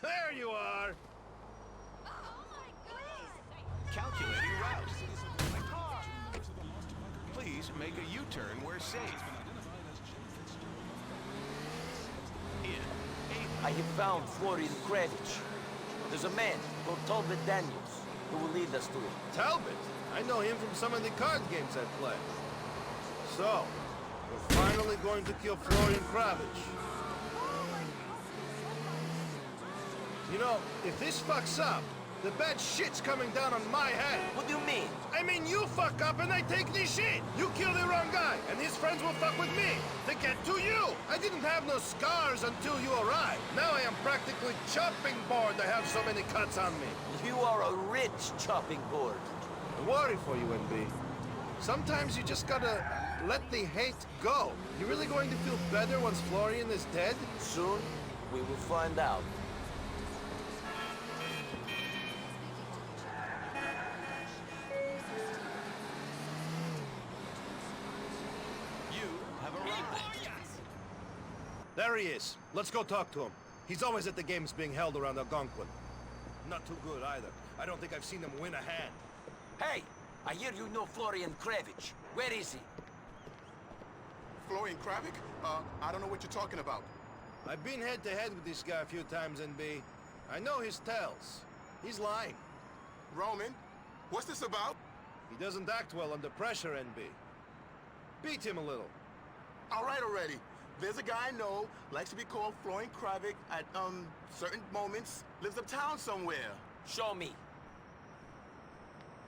There you are! Oh my God! Calculating route. My car. Please make a U-turn where safe. I have found Florian Cravic. There's a man called Talbot Daniels who will lead us to him. Talbot? I know him from some of the card games I play. So, we're finally going to kill Florian Cravic. You know, if this fucks up, the bad shit's coming down on my head. What do you mean? I mean, you fuck up and I take the shit. You kill the wrong guy, and his friends will fuck with me to get to you. I didn't have no scars until you arrived. Now I am practically chopping board to have so many cuts on me. You are a rich chopping board. I worry for you, NB. Sometimes you just gotta let the hate go. You really going to feel better once Florian is dead? Soon, we will find out. There he is. Let's go talk to him. He's always at the games being held around Algonquin. Not too good either. I don't think I've seen him win a hand. Hey, I hear you know Florian Cravic. Where is he? Florian Cravic? I don't know what you're talking about. I've been head-to-head with this guy a few times, NB. I know his tells. He's lying. Roman, what's this about? He doesn't act well under pressure, NB. Beat him a little. All right already. There's a guy I know, likes to be called Florian Cravic at, certain moments, lives uptown somewhere. Show me.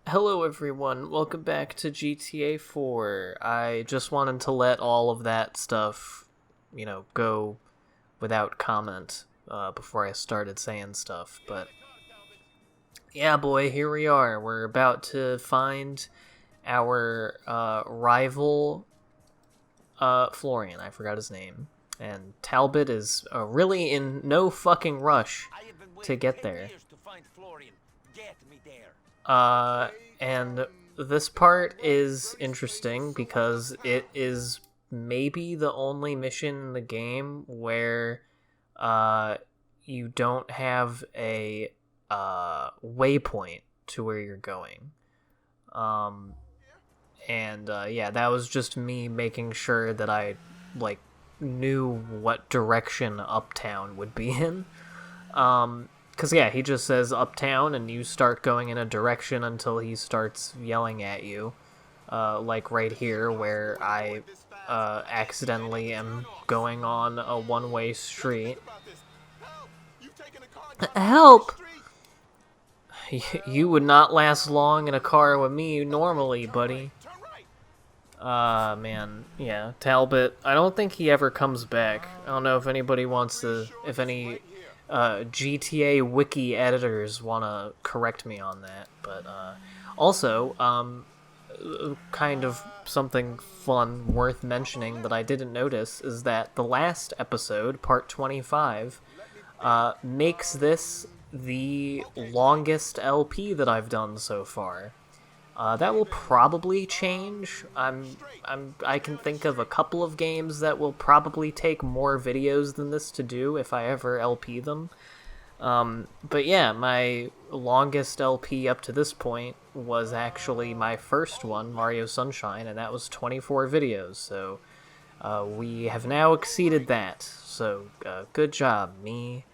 Hello everyone, welcome back to GTA 4. I just wanted to let all of that stuff, go without comment before I started saying stuff, but yeah boy, here we are. We're about to find our rival Florian, I forgot his name, and Talbot is really in no fucking rush to get there. And this part is interesting because it is maybe the only mission in the game where you don't have a waypoint to where you're going. Yeah, that was just me making sure that I, knew what direction Uptown would be in. Because, yeah, he just says Uptown, and you start going in a direction until he starts yelling at you. Like right here, where I accidentally am going on a one-way street. Help! You would not last long in a car with me normally, buddy. Man, yeah, Talbot, I don't think he ever comes back. I don't know if anybody wants to, if any GTA wiki editors want to correct me on that, but also, kind of something fun worth mentioning that I didn't notice is that the last episode, part 25, makes this the longest LP that I've done so far. That will probably change. I can think of a couple of games that will probably take more videos than this to do if I ever LP them. But yeah, my longest LP up to this point was actually my first one, Mario Sunshine, and that was 24 videos, so we have now exceeded that. So good job, me.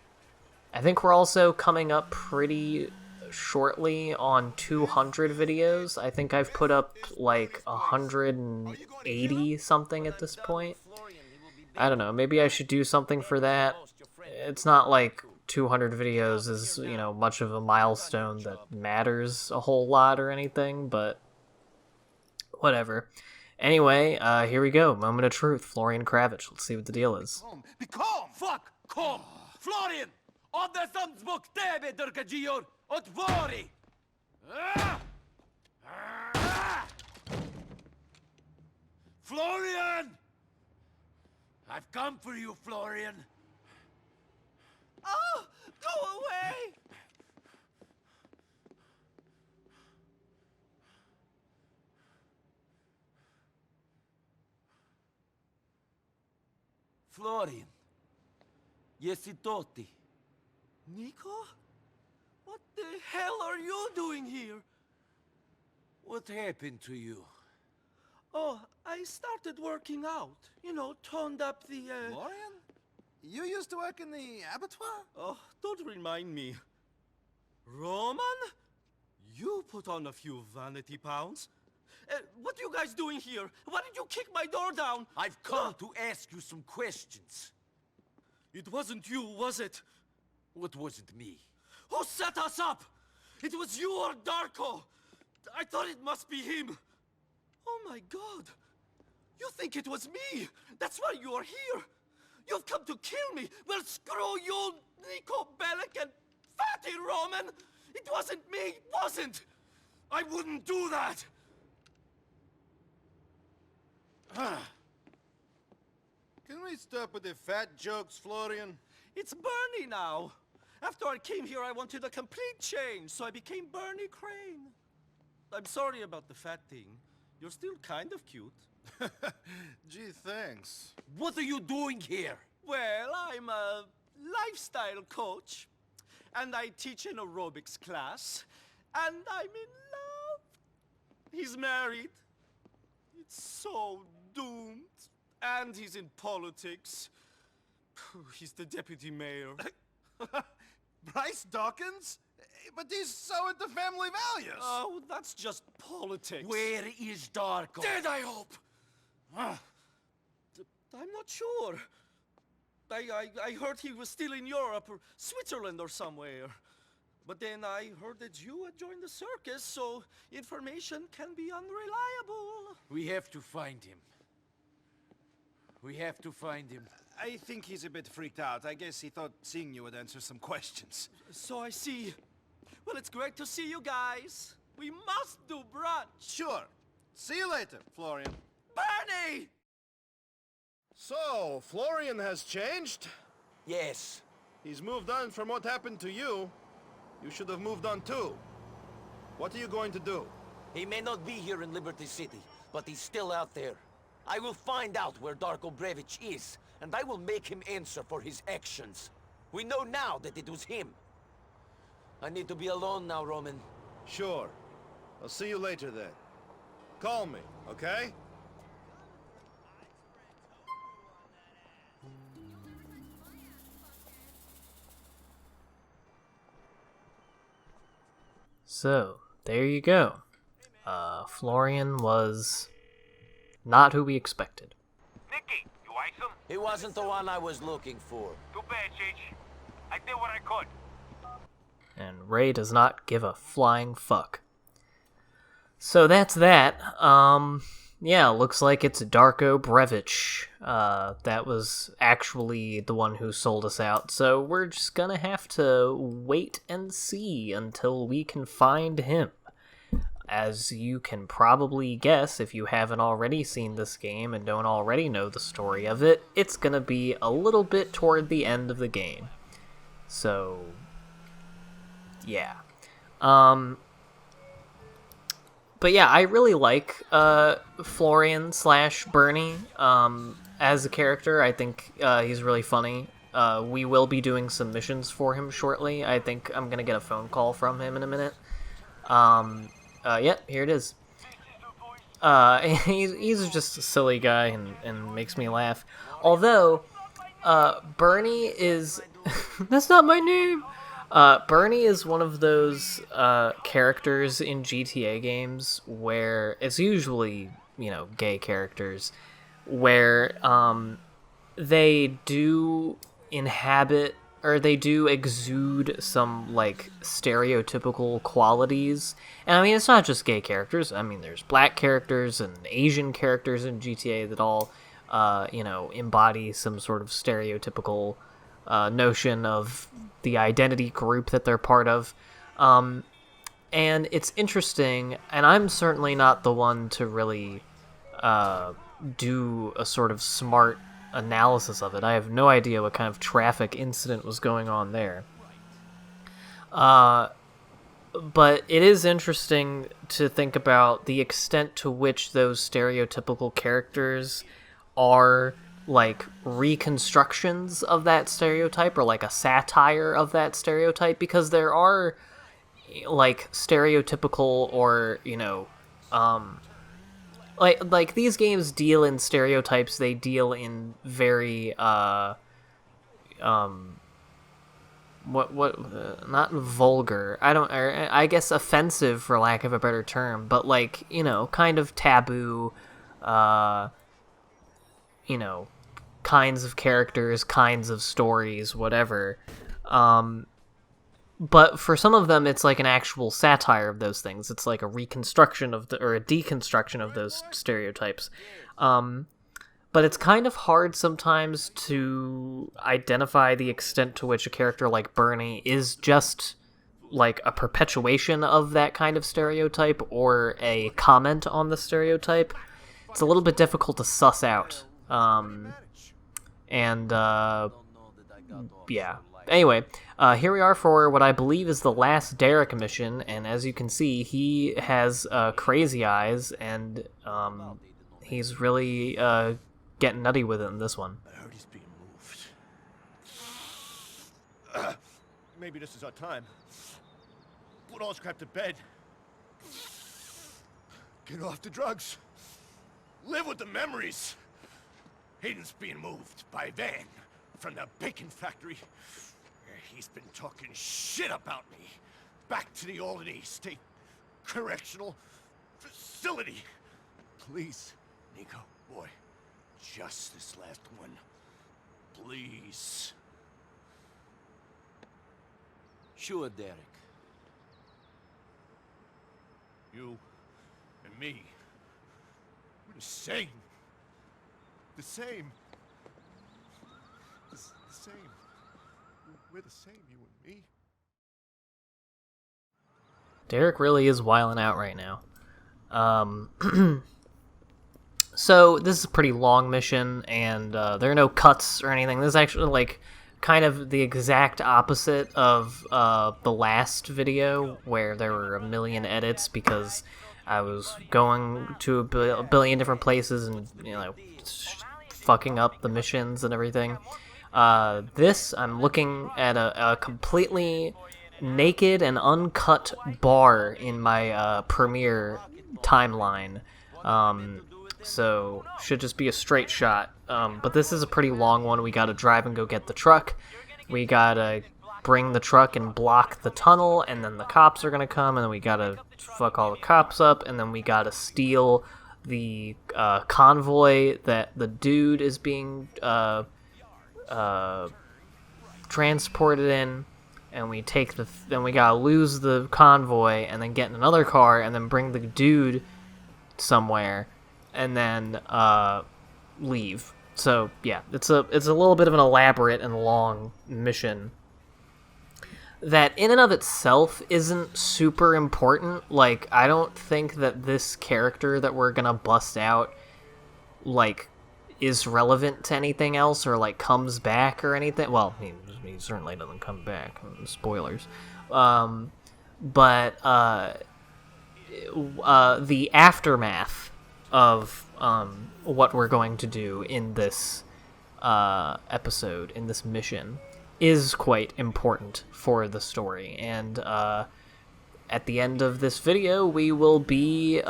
I think we're also coming up pretty shortly on 200 videos. I think I've put up 180 something at this point. I don't know, maybe I should do something for that. It's not like 200 videos is, much of a milestone that matters a whole lot or anything, but whatever. Anyway, here we go. Moment of truth. Florian Cravic. Let's see what the deal is. Be calm! Fuck! Calm! Florian! Oddesand's tebe, Durkajior! Otvori! Florian! I've come for you, Florian. Oh, go away! Florian. Yesitoti. Niko? What the hell are you doing here? What happened to you? Oh, I started working out. You know, toned up the, Florian? You used to work in the abattoir? Oh, don't remind me. Roman? You put on a few vanity pounds. What are you guys doing here? Why did you kick my door down? I've come to ask you some questions. It wasn't you, was it? What wasn't me? Who set us up? It was you or Darko. I thought it must be him. Oh my God. You think it was me? That's why you are here. You've come to kill me. Well, screw you, Niko Bellic and Fatty Roman. It wasn't me, it wasn't. I wouldn't do that. Can we stop with the fat jokes, Florian? It's Bernie now. After I came here, I wanted a complete change, so I became Bernie Crane. I'm sorry about the fat thing. You're still kind of cute. Gee, thanks. What are you doing here? Well, I'm a lifestyle coach, and I teach an aerobics class, and I'm in love. He's married. It's so doomed. And he's in politics. He's the deputy mayor. Bryce Dawkins? But he's so into family values. Oh, that's just politics. Where is Darko? Dead, I hope. I'm not sure. I heard he was still in Europe or Switzerland or somewhere. But then I heard that you had joined the circus, so information can be unreliable. We have to find him. We have to find him. I think he's a bit freaked out. I guess he thought seeing you would answer some questions. So I see. Well, it's great to see you guys. We must do brunch. Sure. See you later, Florian. Bernie! So, Florian has changed? Yes. He's moved on from what happened to you. You should have moved on too. What are you going to do? He may not be here in Liberty City, but he's still out there. I will find out where Darko Brevic is, and I will make him answer for his actions. We know now that it was him. I need to be alone now, Roman. Sure. I'll see you later then. Call me, okay? So, there you go. Florian was not who we expected. Nicky, you like some? He wasn't the one I was looking for. Too bad, Cheech. I did what I could. And Ray does not give a flying fuck. So that's that. Yeah, looks like it's Darko Brevic. That was actually the one who sold us out. So we're just gonna have to wait and see until we can find him. As you can probably guess, if you haven't already seen this game and don't already know the story of it, it's gonna be a little bit toward the end of the game. So, yeah. But yeah, I really like Florian / Bernie as a character. I think he's really funny. We will be doing some missions for him shortly. I think I'm gonna get a phone call from him in a minute. Yeah, here it is. He's just a silly guy and makes me laugh. Although, Bernie is... That's not my name! Bernie is one of those characters in GTA games where it's usually, gay characters, where they do inhabit or they do exude some like stereotypical qualities. And I mean, it's not just gay characters. I mean, there's black characters and Asian characters in GTA that all embody some sort of stereotypical notion of the identity group that they're part of. And it's interesting, and I'm certainly not the one to really do a sort of smart analysis of it. I have no idea what kind of traffic incident was going on there. But it is interesting to think about the extent to which those stereotypical characters are like reconstructions of that stereotype or like a satire of that stereotype, because there are like stereotypical or, you know, like these games deal in stereotypes. They deal in very not vulgar, I guess offensive, for lack of a better term, but like, you know, kind of taboo, you know, kinds of characters, kinds of stories, whatever. But for some of them, it's like an actual satire of those things. It's like a reconstruction of or a deconstruction of those stereotypes. But it's kind of hard sometimes to identify the extent to which a character like Bernie is just like a perpetuation of that kind of stereotype or a comment on the stereotype. It's a little bit difficult to suss out. Yeah. Anyway, here we are for what I believe is the last Derek mission, and as you can see, he has crazy eyes, and he's really getting nutty with it in this one. I heard he's being moved. Maybe this is our time. Put all this crap to bed. Get off the drugs. Live with the memories. Hayden's being moved by van from the bacon factory. He's been talking shit about me. Back to the Albany State Correctional Facility. Please, Niko, boy, just this last one. Please. Sure, Derek. You and me, we're the same. The same. The same. We're the same, you and me. Derek really is wilding out right now. So this is a pretty long mission, and there are no cuts or anything. This is actually like kind of the exact opposite of the last video, where there were a million edits because I was going to a billion different places and, you know, fucking up the missions and everything. This, I'm looking at a completely naked and uncut bar in my Premiere timeline. So should just be a straight shot. But this is a pretty long one. We gotta drive and go get the truck. We gotta bring the truck and block the tunnel, and then the cops are gonna come, and then we gotta fuck all the cops up, and then we gotta steal the convoy that the dude is being transported in, and we take then we gotta lose the convoy and then get in another car and then bring the dude somewhere and then leave. So yeah, it's a little bit of an elaborate and long mission that in and of itself isn't super important. Like, I don't think that this character that we're gonna bust out like is relevant to anything else or like comes back or anything. Well, he certainly doesn't come back. Spoilers. But the aftermath of what we're going to do in this episode, in this mission, is quite important for the story. And at the end of this video, we will be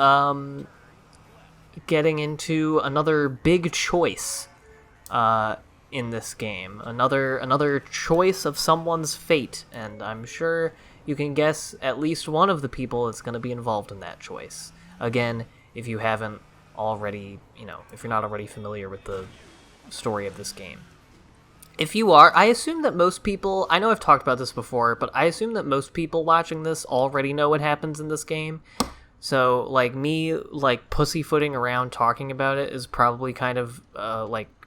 getting into another big choice in this game. Another choice of someone's fate, and I'm sure you can guess at least one of the people that's going to be involved in that choice. Again, if you haven't already, if you're not already familiar with the story of this game. If you are, I assume that most people, I know I've talked about this before, but I assume that most people watching this already know what happens in this game. So, like, me, like, pussyfooting around talking about it is probably kind of,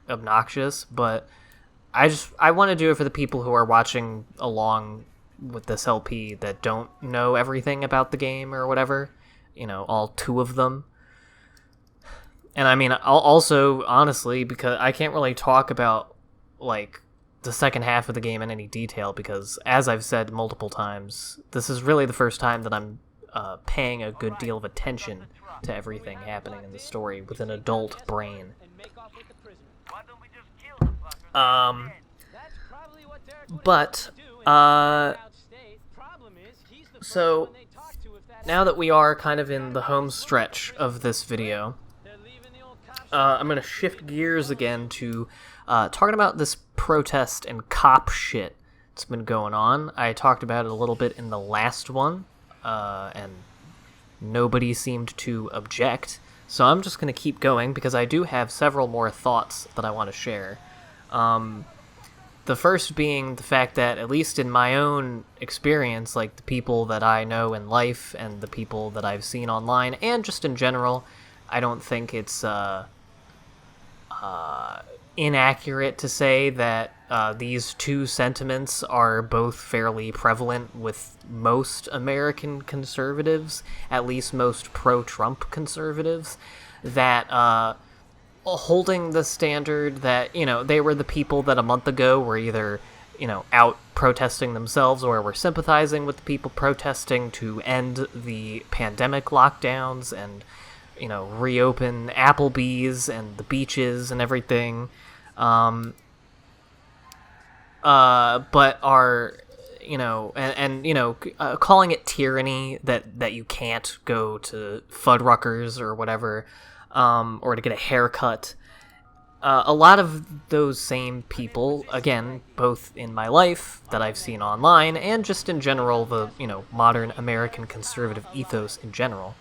obnoxious, but I want to do it for the people who are watching along with this LP that don't know everything about the game or whatever, all two of them. And I mean, I'll also, honestly, because I can't really talk about, like, the second half of the game in any detail, because, as I've said multiple times, this is really the first time that I'm paying a good deal of attention to everything happening in the story with an adult brain. Why don't we just But, so, now that we are kind of in the home stretch of this video, I'm going to shift gears again to talking about this protest and cop shit that's been going on. I talked about it a little bit in the last one, and nobody seemed to object. So I'm just going to keep going because I do have several more thoughts that I want to share. The first being the fact that, at least in my own experience, like the people that I know in life and the people that I've seen online, and just in general, I don't think it's inaccurate to say that these two sentiments are both fairly prevalent with most American conservatives, at least most pro-Trump conservatives, that holding the standard that, you know, they were the people that a month ago were either, you know, out protesting themselves or were sympathizing with the people protesting to end the pandemic lockdowns and, you know, reopen Applebee's and the beaches and everything, but are, you know, and you know, calling it tyranny that you can't go to Fuddruckers or whatever, or to get a haircut. A lot of those same people, again, both in my life that I've seen online and just in general, the, you know, modern American conservative ethos in general,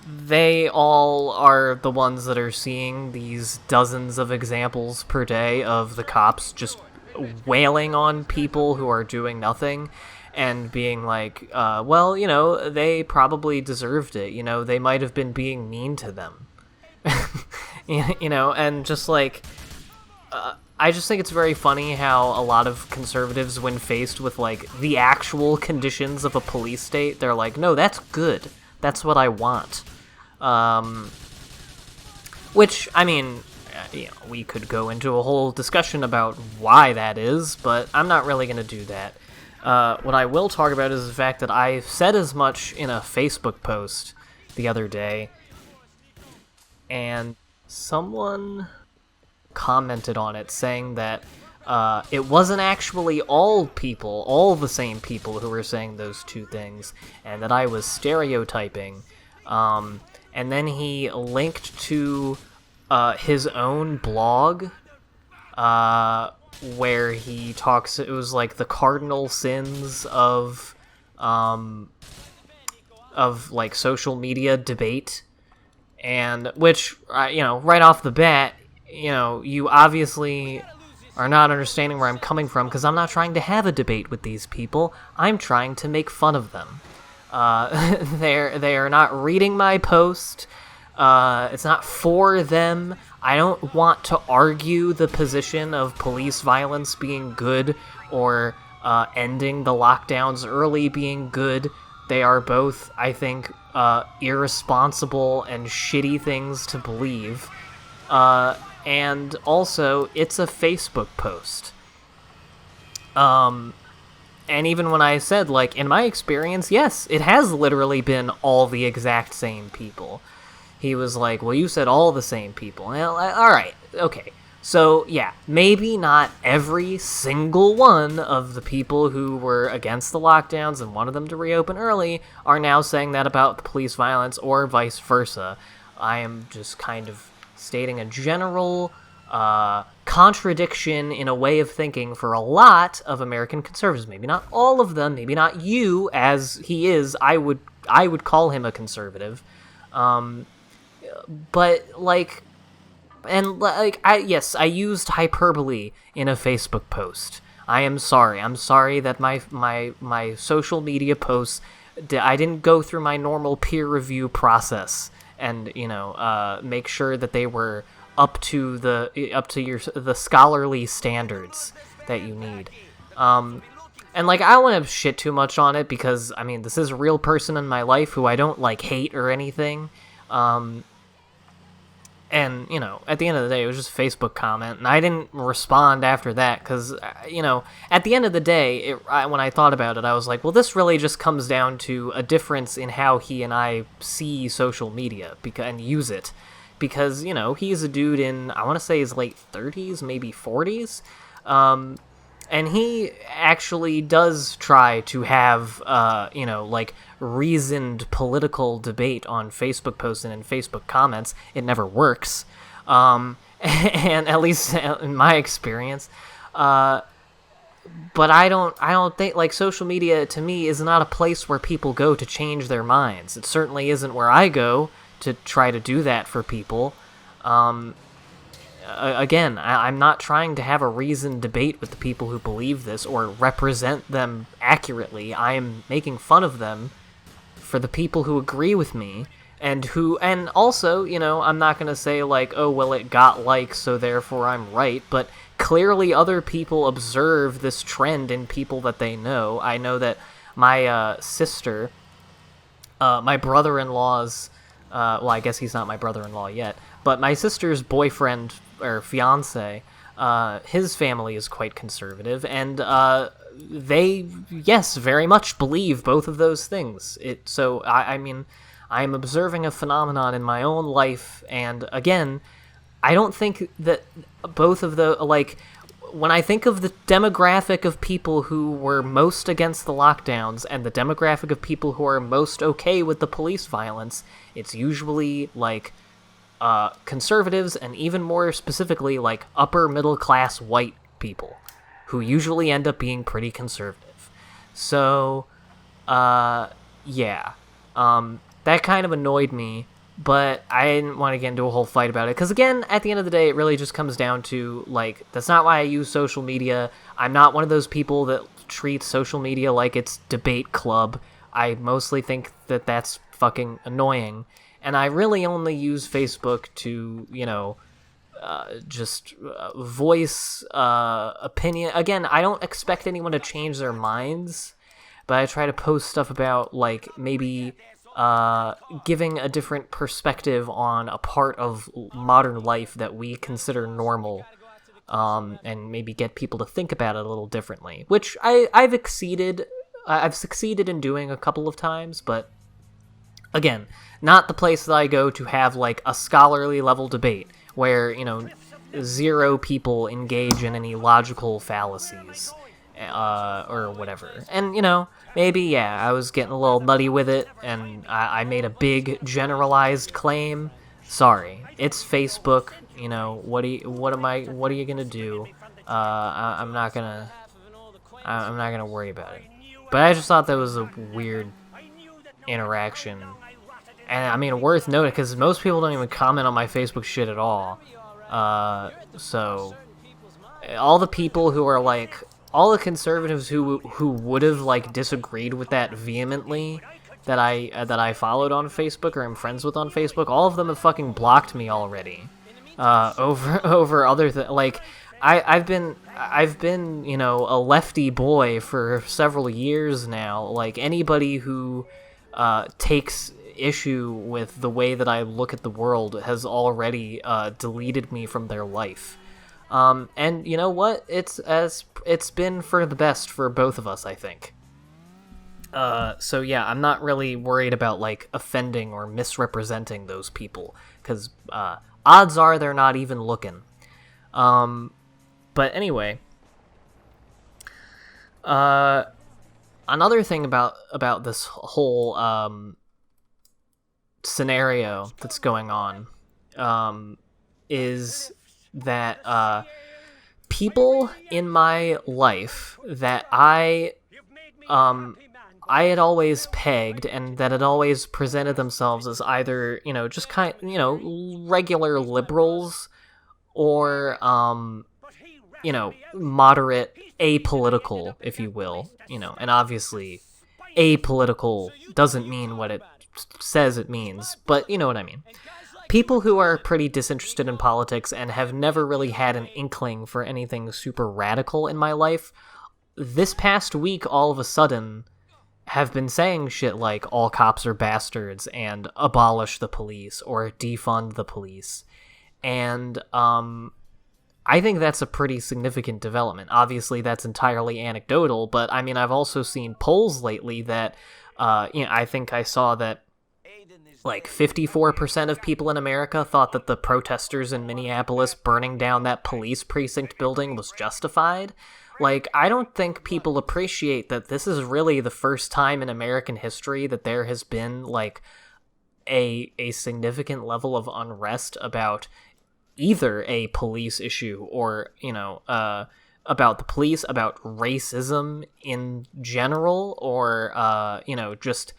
they all are the ones that are seeing these dozens of examples per day of the cops just wailing on people who are doing nothing and being like, well, you know, they probably deserved it. You know, they might have been being mean to them. You know, and just like, I just think it's very funny how a lot of conservatives, when faced with, like, the actual conditions of a police state, they're like, no, that's good. That's what I want. Which, I mean, you know, we could go into a whole discussion about why that is, but I'm not really going to do that. What I will talk about is the fact that I said as much in a Facebook post the other day, and someone commented on it saying that it wasn't actually all the same people who were saying those two things, and that I was stereotyping. And then he linked to his own blog, where he talks, it was like the cardinal sins of like social media debate, and which, you know, right off the bat, you know, you obviously are not understanding where I'm coming from, because I'm not trying to have a debate with these people. I'm trying to make fun of them. They are not reading my post. It's not for them. I don't want to argue the position of police violence being good or ending the lockdowns early being good. They are both, I think, irresponsible and shitty things to believe. And also, it's a Facebook post. And even when I said, like, in my experience, yes, it has literally been all the exact same people. He was like, well, you said all the same people. Well, alright, okay. So, yeah, maybe not every single one of the people who were against the lockdowns and wanted them to reopen early are now saying that about the police violence, or vice versa. I am just kind of stating a general contradiction in a way of thinking for a lot of American conservatives. Maybe not all of them, maybe not you, as he is. I would call him a conservative. But, like, and, like, I used hyperbole in a Facebook post. I am sorry. I'm sorry that my social media posts, I didn't go through my normal peer review process and, you know, make sure that they were up to the scholarly standards that you need. And, like, I don't want to shit too much on it because, I mean, this is a real person in my life who I don't, like, hate or anything. And, you know, at the end of the day, it was just a Facebook comment, and I didn't respond after that, because, you know, at the end of the day, when I thought about it, I was like, well, this really just comes down to a difference in how he and I see social media and use it, because, you know, he's a dude in, I want to say his late 30s, maybe 40s, and he actually does try to have, you know, like, reasoned political debate on Facebook posts and in Facebook comments. It never works, and at least in my experience, but I don't think, like, social media, to me, is not a place where people go to change their minds. It certainly isn't where I go to try to do that for people. Again, I'm not trying to have a reasoned debate with the people who believe this or represent them accurately. I am making fun of them for the people who agree with me, and also, you know, I'm not going to say, like, oh, well, it got likes, so therefore I'm right, but clearly other people observe this trend in people that they know. I know that my sister, my brother-in-law's, well, I guess he's not my brother-in-law yet, but my sister's boyfriend, or fiance, his family is quite conservative, and they, yes, very much believe both of those things. So, I mean, I'm observing a phenomenon in my own life, and again, I don't think that both of the, like, when I think of the demographic of people who were most against the lockdowns and the demographic of people who are most okay with the police violence, it's usually, like, conservatives, and even more specifically, like, upper middle class white people, who usually end up being pretty conservative. So, yeah. That kind of annoyed me, but I didn't want to get into a whole fight about it, because again, at the end of the day, it really just comes down to, like, that's not why I use social media. I'm not one of those people that treats social media like it's debate club. I mostly think that that's fucking annoying, and I really only use Facebook to, you know, just voice opinion. Again, I don't expect anyone to change their minds, but I try to post stuff about, like, maybe giving a different perspective on a part of modern life that we consider normal, and maybe get people to think about it a little differently, which I've succeeded in doing a couple of times, but again, not the place that I go to have, like, a scholarly level debate where, you know, 0 people engage in any logical fallacies, or whatever. And, you know, maybe, yeah, I was getting a little nutty with it, and I made a big generalized claim. Sorry, it's Facebook. You know, what are you gonna do? I'm not gonna worry about it. But I just thought that was a weird interaction, and I mean, worth noting, because most people don't even comment on my Facebook shit at all. So all the people who are, like, all the conservatives who would have, like, disagreed with that vehemently, that I followed on Facebook or am friends with on Facebook, all of them have fucking blocked me already. Over other like, I've been, you know, a lefty boy for several years now. Like, anybody who takes issue with the way that I look at the world has already deleted me from their life. And you know what? It's been for the best for both of us, I think. So yeah, I'm not really worried about, like, offending or misrepresenting those people, because odds are they're not even looking. But anyway, another thing about this whole scenario that's going on is that people in my life that I had always pegged, and that had always presented themselves as either, you know, just kind, you know, regular liberals, or you know, moderate, apolitical, if you will, you know. And obviously apolitical doesn't mean what it says it means, but you know what I mean. People who are pretty disinterested in politics and have never really had an inkling for anything super radical in my life, this past week, all of a sudden, have been saying shit like all cops are bastards and abolish the police or defund the police. And I think that's a pretty significant development. Obviously, that's entirely anecdotal, but I mean, I've also seen polls lately that, you know, I think I saw that like 54% of people in America thought that the protesters in Minneapolis burning down that police precinct building was justified. Like, I don't think people appreciate that this is really the first time in American history that there has been, like, a significant level of unrest about either a police issue or, you know, about the police, about racism in general, or, you know, just,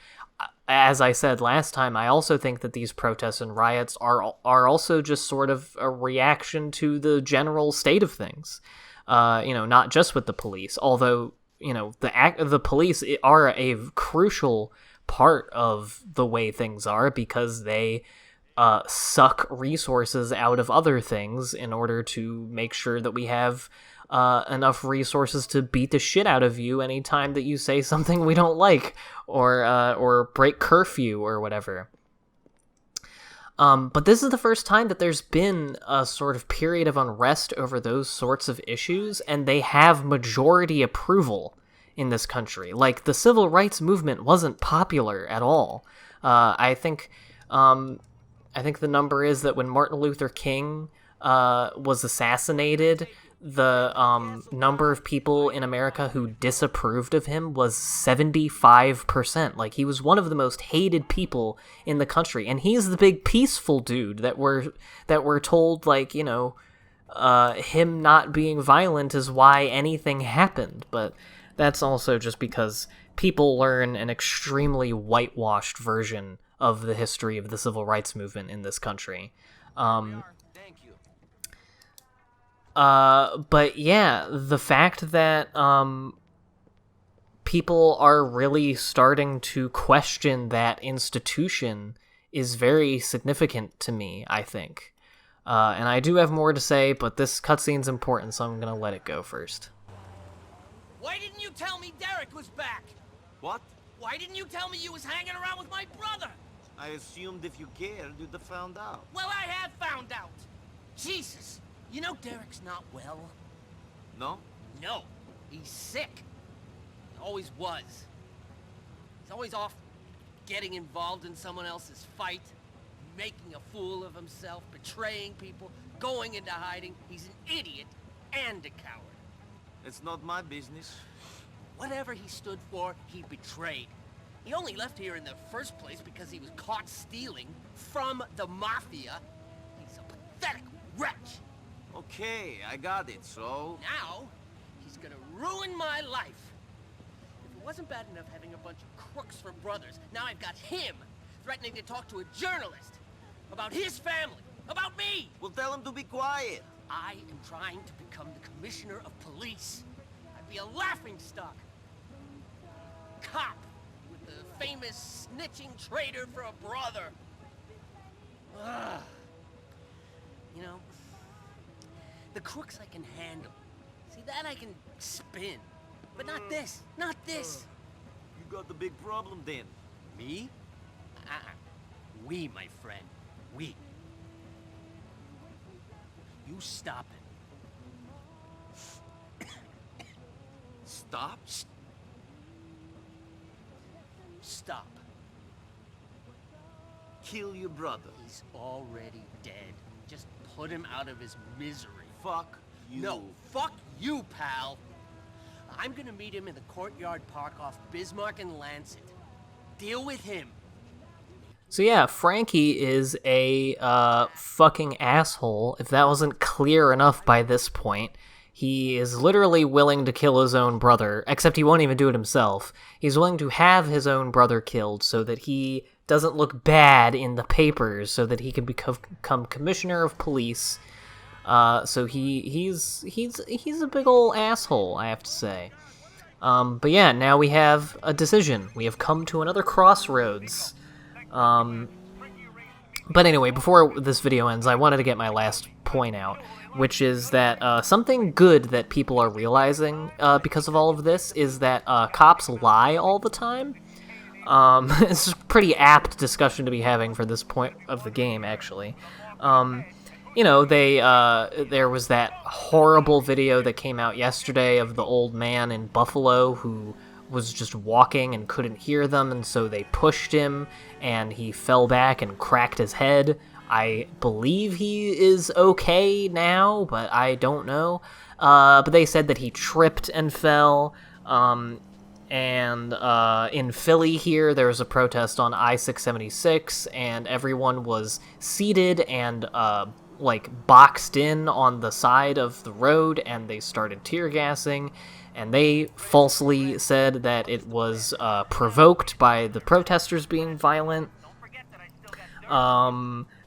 as I said last time, I also think that these protests and riots are also just sort of a reaction to the general state of things. You know, not just with the police, although, you know, the police are a crucial part of the way things are because they suck resources out of other things in order to make sure that we have enough resources to beat the shit out of you anytime that you say something we don't like, or break curfew or whatever. But this is the first time that there's been a sort of period of unrest over those sorts of issues, and they have majority approval in this country. Like, the civil rights movement wasn't popular at all. I think the number is that when Martin Luther King was assassinated, the number of people in America who disapproved of him was 75%. Like, he was one of the most hated people in the country, and he's the big peaceful dude that we're told, like, you know, him not being violent is why anything happened. But that's also just because people learn an extremely whitewashed version of the history of the civil rights movement in this country. But yeah, the fact that people are really starting to question that institution is very significant to me, I think. And I do have more to say, but this cutscene's important, so I'm gonna let it go first. Why didn't you tell me Derek was back? What? Why didn't you tell me you was hanging around with my brother? I assumed if you cared, you'd have found out. Well, I have found out. Jesus. You know Derek's not well? No? No. He's sick. Always was. He's always off getting involved in someone else's fight, making a fool of himself, betraying people, going into hiding. He's an idiot and a coward. It's not my business. Whatever he stood for, he betrayed. He only left here in the first place because he was caught stealing from the Mafia. He's a pathetic wretch. Okay, I got it, so... Now, he's gonna ruin my life. If it wasn't bad enough having a bunch of crooks for brothers, now I've got him threatening to talk to a journalist about his family, about me. Well, tell him to be quiet. I am trying to become the commissioner of police. I'd be a laughingstock. Cop with the famous snitching traitor for a brother. Ugh. You know, the crooks I can handle. See, that I can spin. But not this. Not this. You got the big problem then. Me? We, my friend. We. You stop it. Stop? Stop. Kill your brother. He's already dead. Just put him out of his misery. Fuck you. No, fuck you, pal. I'm gonna meet him in the Courtyard Park off Bismarck and Lancet. Deal with him. So yeah, Frankie is a fucking asshole. If that wasn't clear enough by this point, he is literally willing to kill his own brother, except he won't even do it himself. He's willing to have his own brother killed so that he doesn't look bad in the papers, so that he can become commissioner of police. So he's a big old asshole, I have to say. But yeah, now we have a decision. We have come to another crossroads. But anyway, before this video ends, I wanted to get my last point out, which is that something good that people are realizing because of all of this is that cops lie all the time. It's a pretty apt discussion to be having for this point of the game, actually. You know, there was that horrible video that came out yesterday of the old man in Buffalo who was just walking and couldn't hear them, and so they pushed him, and he fell back and cracked his head. I believe he is okay now, but I don't know. But they said that he tripped and fell. And in Philly here, there was a protest on I-676, and everyone was seated and boxed in on the side of the road, and they started tear gassing, and they falsely said that it was provoked by the protesters being violent.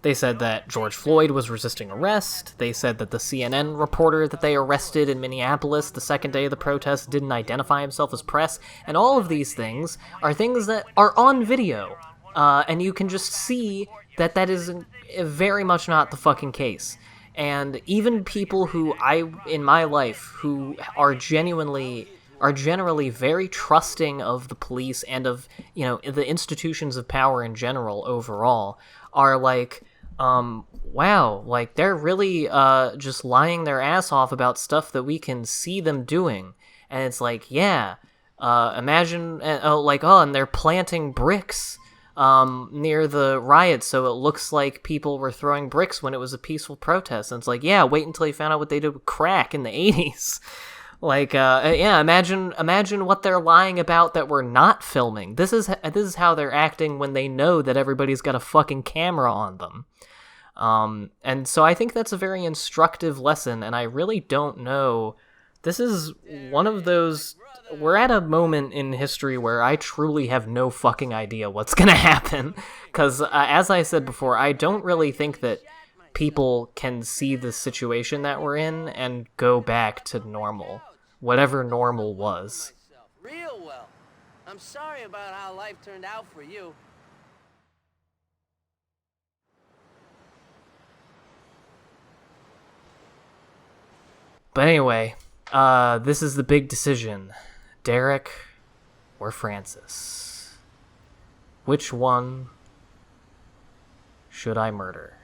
They said that George Floyd was resisting arrest. They said that the CNN reporter that they arrested in Minneapolis the second day of the protest didn't identify himself as press. And all of these things are things that are on video. And you can just see that that is very much not the fucking case. And even people who in my life, who are generally very trusting of the police and of, the institutions of power in general overall, are like, wow, like, they're really just lying their ass off about stuff that we can see them doing. And it's like, yeah, imagine, and they're planting bricks near the riot, so it looks like people were throwing bricks when it was a peaceful protest. And it's like, yeah, wait until you found out what they did with crack in the 80s. Like, imagine what they're lying about that we're not filming. This is how they're acting when they know that everybody's got a fucking camera on them. And so I think that's a very instructive lesson, and I really don't know. This is one of those. We're at a moment in history where I truly have no fucking idea what's gonna happen. Because, as I said before, I don't really think that people can see the situation that we're in and go back to normal. Whatever normal was. Real well. I'm sorry about how life turned out for you. But anyway, this is the big decision. Derek or Francis? Which one should I murder?